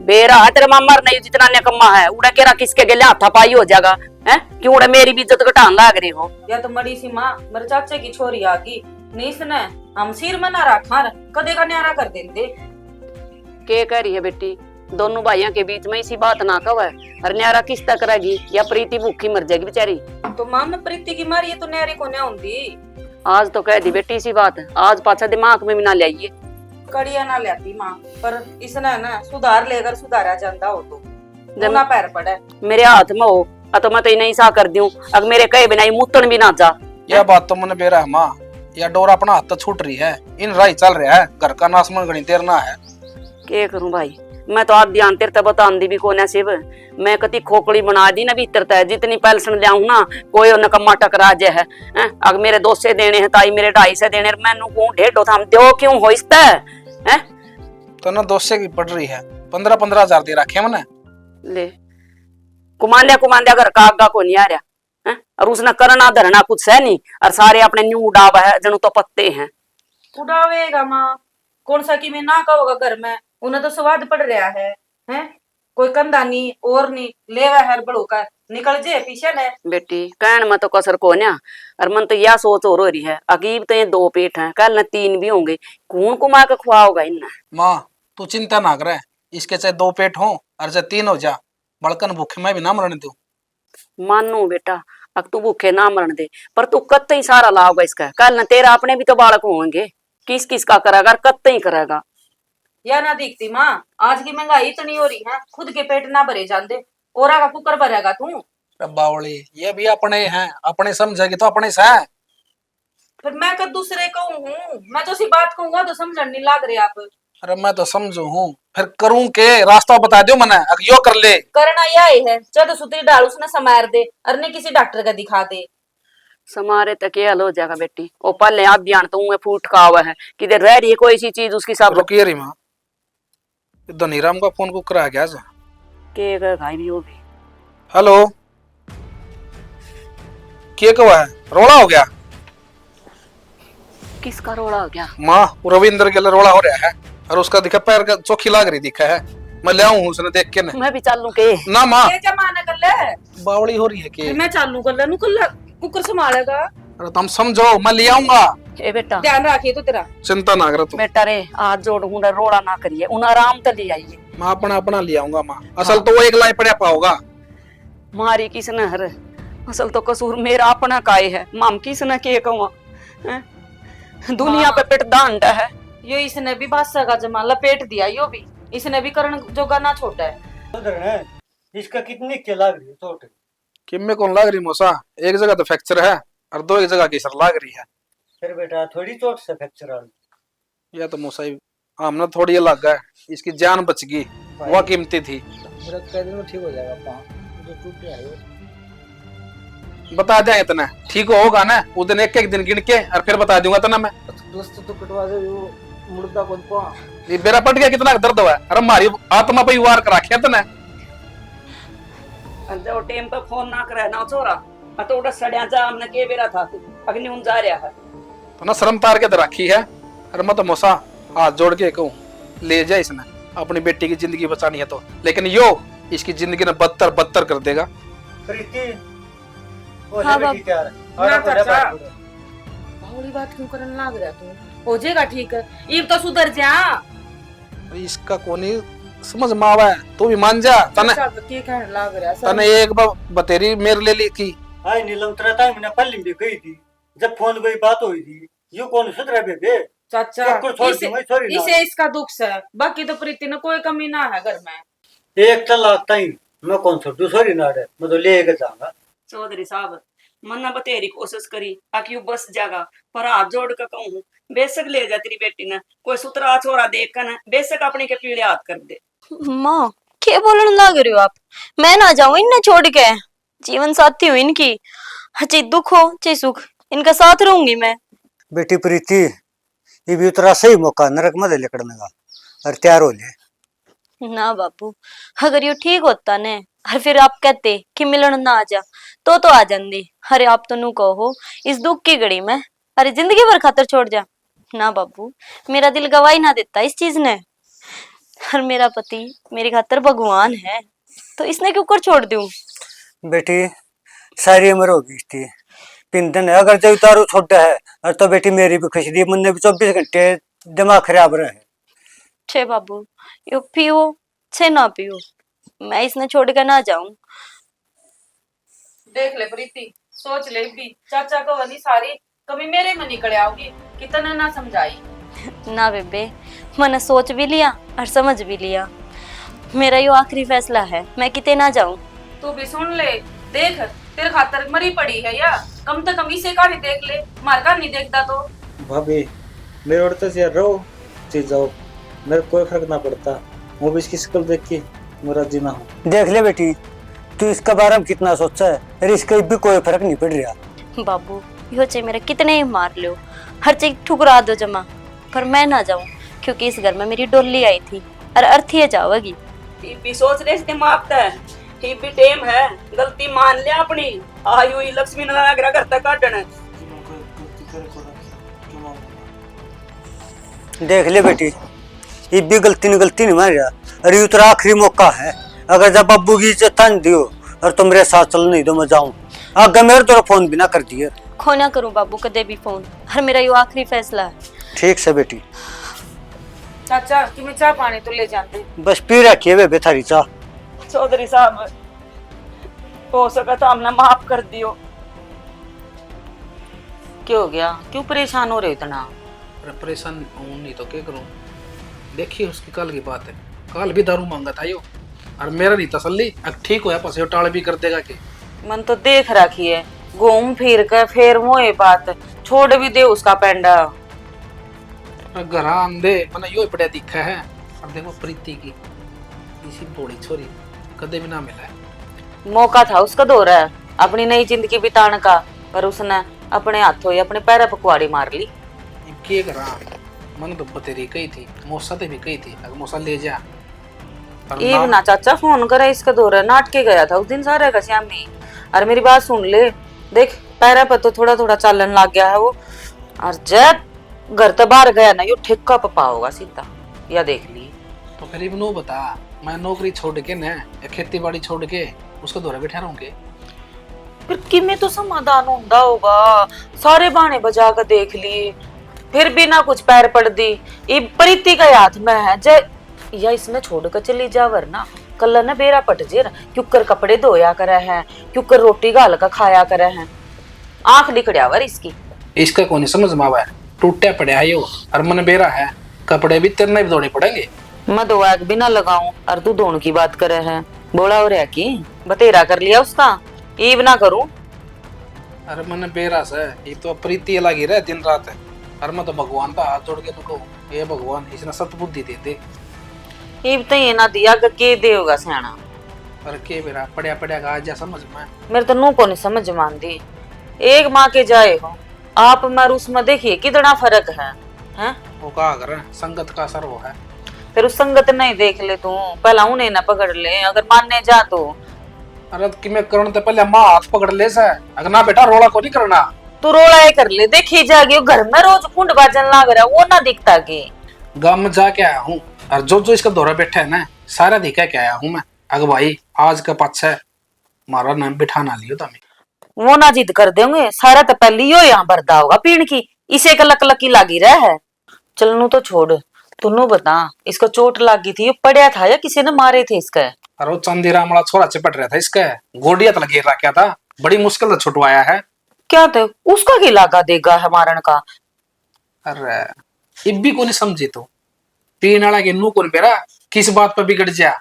बेरा है तेरे मामा नहीं जितना निकम्मा है, उड़ा केरा किसके गेले हाथा पाई हो जाएगा, है क्यों उड़ा मेरी भी इज्जत घटान लाग रही हो? या तो मड़ी सी माँ मेरे चाचे की छोरी आ गई नहीं इसने हम सिर में ना रखा कदे का न्यारा कर देंगे। के कह रही है बेटी, दोनों भाइयों के बीच में इसी बात ना कव है। अरे न्यारा किस तक करेगी या प्रीति भूखी मर जाएगी बेचारी? तो माँ मैं प्रीति की मारी तो न्यारी को नहीं होंगी। आज तो कह दी बेटी इसी बात, आज पाछा दिमाग में भी ना लाइए। कड़िया ना लेती माँ पर इसने ना सुधार लेकर सुधारा जाता हो तो ना पैर पड़े मेरे हाथ में हो तो मैं तो नहीं सा कर दूं, अगर मेरे कहे बिना ही मुतन भी ना जा। यह बात तो मैंने बेरा है माँ, यह डोर अपना हाथ तो छूट रही है, इन राही चल रहा है, घर का नासमन गणी तेरना है। के करूं भाई, मैं तो आप ध्यान तेरे बतांदी भी कोने शिव, मैं कति खोखड़ी बना दी ना भीतर तय जितनी पेंशन ले आऊं ना कोई नकम्मा टकरा जे है। अगर मेरे 200 देने हैं ताई मेरे 250 देने, मैनू को 150 थाम दो क्यों हो इस है? तो ना 200 की पड़ रही है, 15-15 हजार दे रखे मैंने। ले कुमांद्या घर का आगा को नहीं आ रहा है, और उसने करना धरना कुछ है नहीं, और सारे अपने न्यू उड़ाव है जनू तो पत्ते हैं। उड़ावेगा माँ कौन सा कि मैं ना कहोगा घर में, उन्हें तो स्वाद पड़ रहा है हैं? कोई कंधा नहीं और नहीं लेवा हर बड़ो का निकल जे पीछे ने। बेटी कहन में तो कसर को ना, और मन तो यह सोच हो रही है अकीब तो ये 2 पेट हैं, कल न 3 भी होंगे, कौन कुमा के खुआओगा इन्हें? माँ तू चिंता ना करे, इसके चाहे 2 पेट हो और चाहे 3 हो जा, बड़कन भूखे में भी ना मरने दू। मानू बेटा अब तू भूखे ना मरन दे, पर तू कत्ते ही सारा लाओगा इसका, कल न तेरा अपने भी तो बालक होंगे, किस किस का करेगा कत्ते ही करेगा। या ना दिखती माँ आज की महंगाई इतनी हो रही है, खुद के पेट ना भरे जाते और का कुकर भरेगा तू? बावली ये भी अपने हैं, अपने समझेगी तो अपने से है। फिर मैं कर दूसरे को हूँ, मैं तो सी बात कहूंगा तो समझ नहीं लाग रहे आप। अरे मैं तो समझू हूँ, फिर करूँ के रास्ता बता दो मने, अगर यो कर ले। करना यही है, चलो सुतरी डाल उसने समार दे अरने किसी डॉक्टर का दिखा दे। समारे तक ये हल हो जाएगा बेटी, ओ पहले आप ध्यान तो मुंह फूट का हुआ है किधर रह रही है कोई सी चीज उसकी सब रुकिए री माँ, धनीराम का फोन को करा गया के भाई भी होगी। हेलो के कवा है, रोड़ा हो गया? किसका रोड़ा हो गया? माँ रविंद्र के लिए रोड़ा हो रहा है, और उसका दिखा पैर का चौखी लाग रही दिखा है, मैं ले आऊं उसने देख के। मैं भी चालू के ना माँ ये जमाना कर ले बावड़ी हो रही है के। मैं चालू कर ले कुकर संभालेगा। अरे तुम समझो, मैं ले आऊंगा, ए बेटा ध्यान रखिए तो तेरा। चिंता ना करो तुम। बेटा रे आज जोड़ हुंडा रोड़ा ना करिए, उन आराम तो ले आइए। मैं अपना अपना ले आऊंगा माँ, असल तो वो एक लाई पड़ा पाओगा। मारी किसने हर, असल तो कसूर मेरा अपना काय है, माम किसने के कहवा हैं? दुनिया पे पेट दांड है। यो इसने भी बादशाह का जमा लपेट दिया, यो भी इसने भी करण जोगा ना छोटा है। उधर है, इसका कितनी के लाग रही है चोट? किम्मे कौन लाग रही मोसा, एक जगह तो फ्रैक्चर है और 2 एक जगह की सर लाग रही है। फिर बेटा थोड़ी चोट से फ्रैक्चर आ गई। या तो मोसा ही हमने थोड़ी अलग है, इसकी जान बच गई, वह कीमती थी। मेरा कह दिन में ठीक हो जाएगा, पाँव जो टूट गया है। बता दें इतना ठीक होगा ना, उस दिन एक दिन गिन के और फिर बता दूंगा तना मैं। दोस्त तो कटवा दे, वो मुर्दा कौन पा ये बेरा पट गया कितना दर्द हुआ है, अरे हमारी आत्मा पे वार करा के तना। जो टेम पे फोन ना करे ना छोरा, तो उड़ा सड़या जा हमने के बेरा था अग्नि उन जा रहा है तो ना शर्म तार के तो रखी है। अरे मैं तो मोसा हाथ जोड़ के कहूँ ले जाए इसने, अपनी बेटी की जिंदगी बचानी है तो, लेकिन यो इसकी जिंदगी ने बदतर कर देगा। प्रीति वो हाँ, ले बाप। बेटी तैयार है। ना और आपको चाचा। डबा दो। बावली बात क्यों करने लाग रहा तू? हो जाएगा ठीक है, ये तो सुधर जा। इसका कोनी समझ में आवा है, तू भी मान जा। तने के कहने लाग रहा तने एक बतेरी मेरे ले ली थी। हाय नीलम तेरा टाइम मैंने पल्ली भी गई थी, जब फोन पे बात हुई थी, यू कौन सुधरा बेबे? चाचा सबको छोड़ दूं मैं, छोड़ी ना। इसे इसका दुख है, बाकी तो प्रीति ने कोई कमी ना है घर में। एक चल लगता ही मैं कौन सा दूसरी ना रहे, मैं तो लेके जाऊंगा। चौधरी साहब मन्ना बतेरी कोशिश करी आकि वो बस जागा, पर हाथ जोड़ कर कहूँ बेशक ले जा तेरी बेटी ने, कोई सुतरा छोरा देख कर बेशक अपने के पीड़े हाथ कर दे। माँ क्या बोलने लग रही हो आप? मैं ना जाऊं इन्हें छोड़ के, जीवन साथी हूँ इनकी, चाहे दुख हो चाहे सुख इनका साथ रहूंगी मैं। बेटी प्रीति ये भी उतरा सही मौका नरक में लेकड़ने का, और तैयार हो ले। ना बाबू, अगर ये ठीक होता ने और फिर आप कहते कि मिलन ना आ जा तो आ जाती। अरे आप तो नू कहो इस दुख की घड़ी में, अरे जिंदगी भर खातर छोड़ जा। ना बाबू, मेरा दिल गवाही ना देता इस चीज ने, और मेरा पति मेरे खातर भगवान है, तो इसने क्यों कर छोड़ दूं? बेटी सारी उम्र होगी थी पिंदन है अगर जो उतारू छोटा है और तो बेटी मेरी भी खुश दी मुन्ने भी 24 घंटे दिमाग खराब रहे। छे बाबू, यो पियो छे ना पियो, मैं इसने छोड़ कर ना जाऊं। देख ले प्रीति, सोच ले भी चाचा को वनी सारी कभी मेरे में निकल आओगी, कितना ना समझाई। ना बेबे, मैंने सोच भी लिया और समझ भी लिया। मेरा यो आखिरी फैसला है, मैं किते ना जाऊं। तू भी सुन ले, देख तेरे खातर मरी पड़ी है या कम से कम इसे का नहीं देख ले, मार का नहीं देखता तो। भाभी मेरे और तो यार रहो चीज जाओ, मेरे कोई फर्क ना पड़ता, वो भी इसकी शक्ल देख के मेरा जीना हो। देख ले बेटी तू इसके बारे में कितना सोचा है अरे इसका भी कोई फर्क नहीं पड़ रहा। बाबू यो चे मेरे कितने ही मार लो, हर चीज ठुकरा दो जमा, पर मैं ना जाऊं क्योंकि इस घर में मेरी डोली आई थी और अर्थी जाओगी। ये भी सोच रहे इसने मापता है, ये भी टेम है, गलती मान ले अपनी, आयु ही लक्ष्मी नारायण घर तक काटन। देख ले बेटी ये भी गलती नहीं मान रहा, अरे ये तेरा आखिरी मौका है, अगर जब अब्बू की इज्जत तान दियो और तुम मेरे साथ चल नहीं दो मैं जाऊं, आगे मेरे तो फोन भी ना कर दिए। खो ना करूं बाबू कदे भी फोन, हर मेरा यो आखिरी फैसला है। ठीक से बेटी। चाचा तुम्हें चाय पानी तो ले जाते। बस पी रखिए बेबे थारी चाह। चौधरी साहब हो सका तो हमने माफ कर दियो। क्या हो गया, क्यों परेशान हो रहे हो इतना? अरे परेशान हूँ नहीं तो क्या करूँ, देखिए उसकी कल की बात है, कल भी दारू मांगा था यो, और मेरा नहीं तसल्ली, अब ठीक होया पस टाल भी कर देगा के। मन तो देख रखी है, घूम फिर कर फिर मोए बात छोड़ भी दे उसका पेंडा। घर आंदे मैंने यो पड़ा दिखा है, अब देखो प्रीति की इसी बोड़ी छोरी कदे भी ना मिला है। मौका था उसका दौरा है अपनी नई जिंदगी बिताने का, पर उसने अपने हाथों या अपने पैर पकवाड़ी मार ली। के करा मन तो बतेरी कही थी, मौसा ते भी कही थी अगर मौसा ले जा। ये ना चाचा फोन करे इसका दौरा नाटके गया था उस दिन सारे का श्यामी। अरे मेरी बात सुन ले, देख पैरा पर तो थोड़ा थोड़ा चलन लग गया है वो, और जब घर तो बाहर गया ना यो ठेका पपा होगा सीधा, या देख ली। तो फिर इबनो बता मैं नौकरी छोड़ के ना या खेती बाड़ी छोड़ के उसका दौरा बैठा रहूंगे, फिर किमें तो समाधान होता होगा, सारे बहाने बजा कर देख लिए फिर भी ना कुछ पैर पड़ दी। ये प्रीति का हाथ में है जय, या इसने छोड़ कर चली जा वरना कल ना बेरा पट जेर, क्योंकर कपड़े धोया करे हैं, क्योंकर रोटी गाल का खाया करे हैं, आंख लिखड़िया वर इसकी। इसका कौन समझ में आवा, टूटा पड़ा है यो और मन बेरा है, कपड़े भी तेरने भी धोने पड़ेंगे। मैं धोया भी ना लगाऊं और तू धोने की बात करे है, बोला हो रहा की बतेरा कर लिया उसका, ईब ना करूं। अरे मन बेरा से ये तो प्रीति लगी रहे दिन रात है, और मैं तो भगवान का हाथ जोड़ के तो कहूं ये भगवान इसने सतबुद्धि दे दे। ईब तो ये ना दिया के देगा सियाना, पर के बेरा पड़या पड़या का आज जा समझ में। मेरे तो नू को नहीं समझ मानती, एक माँ के जाए हो आप मर उसमें देखिए कितना फर्क है, हैं? वो कहा कर संगत का असर वो है। फिर उस संगत नहीं देख ले तू, पहला उन्हें ना पकड़ ले, अगर मानने जा तो। अरे कि मैं करण तो पहले माँ हाथ पकड़ ले से, अगर ना बेटा रोला को नहीं करना। तू रोला ही कर ले, देखी जाएगी घर में रोज कुंड बाजन लाग रहा वो ना दिखता के। गांव में जाके आया हूँ और जो जो इसका दौरा बैठा है ना सारा दिखा के आया हूँ मैं, अगर भाई आज का पक्ष मारा नाम बिठाना लियो तमें। वो ना जिद कर देंगे, सारा तो पहले यो यहाँ भरदा होगा पीण की, इसे का लक लकी लागी रहा है। चलनू तो छोड़, तुन्नू बता इसको चोट लागी थी, ये पड़ा था या किसी ने मारे थे इसका? अरे चंदी रामड़ा छोरा चिपट रहा था इसका, गोडिया तो लगे रखा था, बड़ी मुश्किल से छुटवाया है। क्या थे उसका की लागा देगा है मारन का? अरे इब्बी को नहीं समझी तो पीने वाला के नू कौन बेरा किस बात पर बिगड़ जा।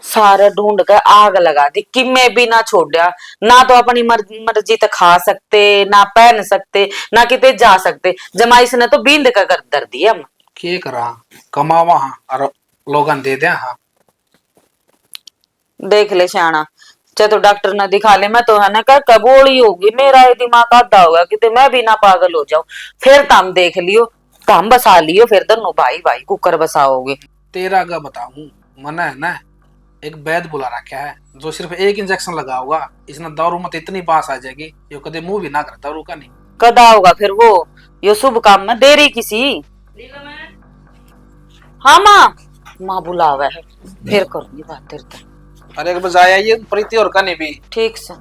सारा ढूंढ कर आग लगा दी कि मैं भी ना छोड़ा, ना तो अपनी मर्जी तक खा सकते, ना पहन सकते, ना किते जा सकते, जमाइश ने तो बींद कर दर दिया। के करा कमावा हाँ और लोगन दे दे हाँ। देख ले श्याणा, चाहे तो डॉक्टर ना दिखा ले, मैं तो है ना कर कबोली होगी, मेरा ये दिमाग आधा होगा कि मैं भी ना पागल हो जाऊं। फिर तम देख लियो, तम बसा लियो, फिर दोनों भाई भाई कुकर बसाओगे। तेरा का बताऊं मना है ना, एक वैद बुला रखा है जो सिर्फ एक इंजेक्शन लगा होगा, इसने दारू मत इतनी बास आ जाएगी ये कदे मुंह भी ना कर दारू का नहीं। कदा होगा फिर वो, यो शुभ काम में देरी किसी। हाँ माँ बुलावा है, फिर करूंगी बात तेरे। अरे एक बजाया ये प्रीति और का नहीं भी ठीक से।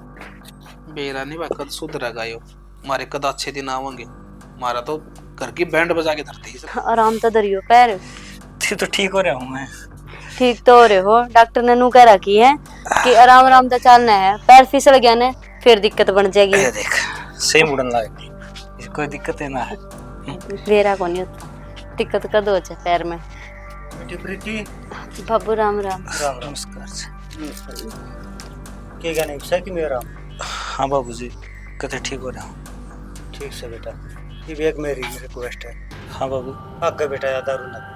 बेरा नहीं कद सुधरेगा यो, हमारे कद अच्छे दिन आवेंगे। हमारा तो घर की बैंड बजा के धरती है। आराम तो दरियो पैर। तो ठीक हो रहा हूँ मैं। ठीक तो हो रहे हो, डॉक्टर ने नू कह रखी है कि आराम आराम तो चलना है, पैर फिसल गया ने फिर दिक्कत बन जाएगी। ये देख सही मुड़न लग गई, कोई दिक्कत है ना है। बेरा को नहीं होता, दिक्कत कद हो जाए पैर में। बेटी प्रीति बाबू राम राम। राम राम। नमस्कार। के गाने से कि मेरा हाँ बाबूजी, कहते ठीक हो रहा हूँ। ठीक से बेटा, ये भी एक मेरी रिक्वेस्ट है। हाँ बाबू। आगे बेटा ज्यादा रोना।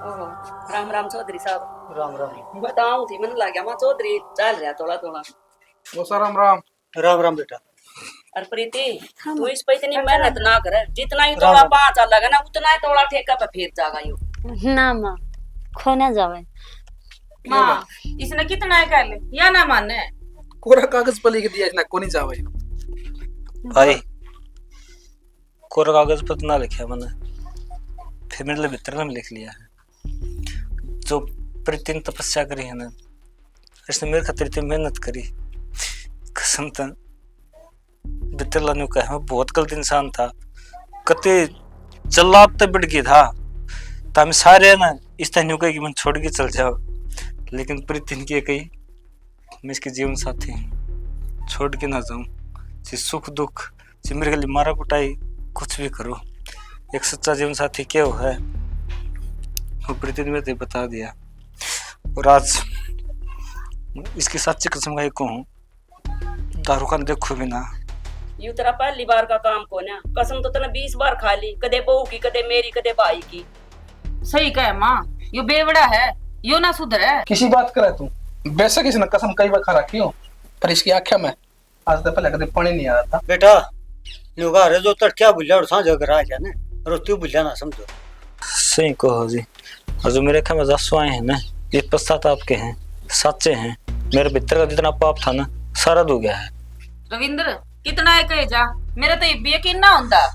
ओहो, राम राम चौधरी साहब। राम राम। बताऊं थी मन लग गया मां चौधरी चल रहा थोड़ा थोड़ा। वो सर राम राम। राम राम बेटा। अरे प्रीति तू इस पे इतनी मेहनत ना करे, जितना ही तोड़ा 5 लगा ना उतना ही तोड़ा ठेका पे फिर जागा यू। ना माँ खो ना जावे। माँ इसने कितना है कर ले या ना माने। कोरा कागज पर लिख दिया इसने, को नहीं जावे। भाई कोरा कागज पर ना लिखा मैंने, फिर मेरे लिए भीतर में लिख लिया है। जो प्रतिदिन तपस्या करी है ना, इसने मेरे खातिर इतनी मेहनत करी, कसम था भीतर लाने का है। बहुत गलत इंसान था, कते जल्लाद तक बढ़ गया था। तो हम सारे ना इस तरह कही कि मैं छोड़ के चल जाओ, लेकिन प्रतिदिन की कही मैं इसके जीवन साथी हूँ, छोड़ के ना जाऊं। चाहे सुख दुख, चाहे मेरे लिए मारा कुटाई, कुछ भी करो, एक सच्चा जीवन साथी क्या हो है वो प्रतिदिन में तो बता दिया। और आज इसकी सच्ची कसम का कहूँ, दारू का देखो भी ना। यू तेरा पहली बार का काम को ना, कसम तो तने 20 बार खा ली, कदे बहू की, कदे मेरी, कदे भाई की। सही कहे माँ, यो बेवड़ा है, यो ना सुधरे। किसी बात करे तू, बेशक इसने कसम कई बार खा रखी हो, पर इसकी आंखें में आज तक पहले कभी पानी नहीं आया था। बेटा नुगा रे जो तड़किया बुझा और सांझ अगर आ गया ना, रोटी बुझा ना समझो। सही कहो जी। और जो मेरे ख्याल में जासू आए हैं ना, ये पश्चाताप के हैं, सच्चे हैं। मेरे भीतर का जितना पाप था ना, सारा धो गया है। रविंद्र कितना है कहे जा, मेरा तो ये यकीन ना होता।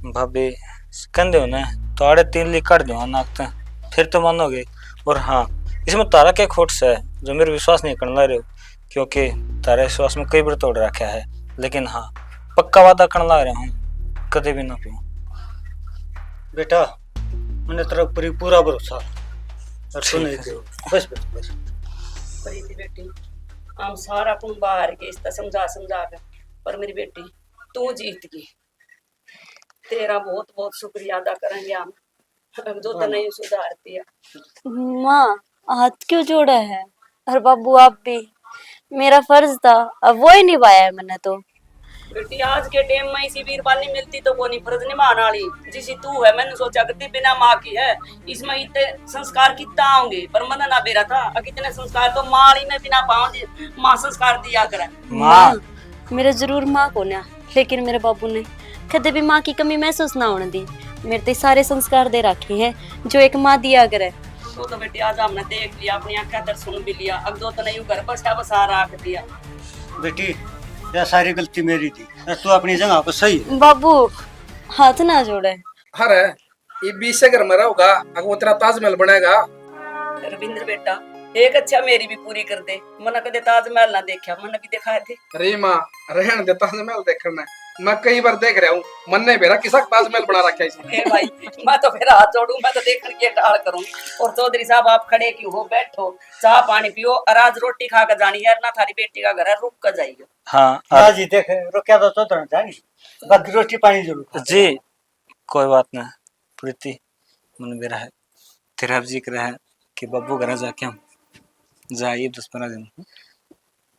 भाभी कहते हो ना, तो आड़े 3 ली काट दो नाकते, फिर तो मानोगे। और हाँ, इसमें तारा क्या खोट सा है जो मेरे विश्वास नहीं करने रहे हो, क्योंकि तारा विश्वास में कई बार तोड़ रखा है। लेकिन हाँ, पक्का वादा करने लग रहा हूँ, कदे भी ना पियो। बेटा मैंने तेरा पूरा भरोसा और तू नहीं दियो। बस बस बस। प्रीति बेटी हम सारा कुन बाहर के इसका समझा समझा कर, पर मेरी बेटी तू जीत गई। तेरा बहुत बहुत शुक्रिया अदा करेंगे हम, जो तने सुधार दिया। माँ हाथ क्यों जोड़ा है? और बाबू आप भी, मेरा फर्ज था, अब वो ही निभाया है मैंने तो। बेटी आज के टाइम में इसी वीरवाल नहीं मिलती तो कोनी फर्ज निभाने वाली जिसी तू है। मैंने सोचा कि बिना माँ की है, इसमें इतने संस्कार कितना होंगे, पर मन ना बेरा था कितने संस्कार तो माँ में बिना पाँव माँ संस्कार दिया करे। माँ मेरा जरूर माँ को ना, लेकिन मेरे बाबू ने कदे भी माँ की कमी महसूस ना होने दी। मेरे तो सारे संस्कार दे रखे हैं जो एक माँ दिया करे। तो बेटी आज हमने देख लिया, अपनी आंखें दर सुन भी लिया, अब दो तो नहीं घर बसा बसा रख दिया। बेटी यह सारी गलती मेरी थी, तू अपनी जगह पर सही है। बाबू हाथ ना जोड़े। अरे ये 20 से घर में रहोगा, अगर वो तेरा ताजमहल बनेगा। रविंद्र बेटा एक अच्छा मेरी भी पूरी कर दे, मना कदे ताजमहल ना देखा, मन भी दिखाए थे। अरे माँ रहने दे, ताजमहल देखना मैं कई बार देख रहा हूँ, मन ने मेरा किसा ताजमहल बना रखा है इसने। ए भाई मैं तो फिर हाथ जोड़ू, मैं तो देखने के टाल करूं। और चौधरी साहब आप खड़े क्यों हो, बैठो चाह पानी पियो, और आज रोटी खा कर जानी है ना, थारी बेटी का घर है, रुक कर जाइए। हाँ आज ही देख रोक्या तो जानी, बाकी रोटी पानी जरूर खा। जी कोई बात नहीं प्रीति, मन मेरा है तेरा अब जिक्र है कि बब्बू घर जाके हम जाइए 10-15 दिन।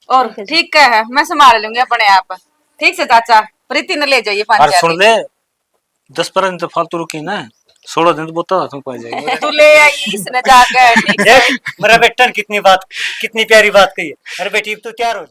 और ठीक है, मैं संभाल लूंगी अपने आप। ठीक से चाचा, प्रीति ने ले जाइए और 5 सुन ले, 10-15 दिन तो फालतू रुकी ना, 16 दिन तो बोता हाथों पा जाएगी। तू ले आई इसने जाकर। ठीक है देख मेरा बेटा कितनी प्यारी बात कही है। अरे बेटी तू तैयार हो।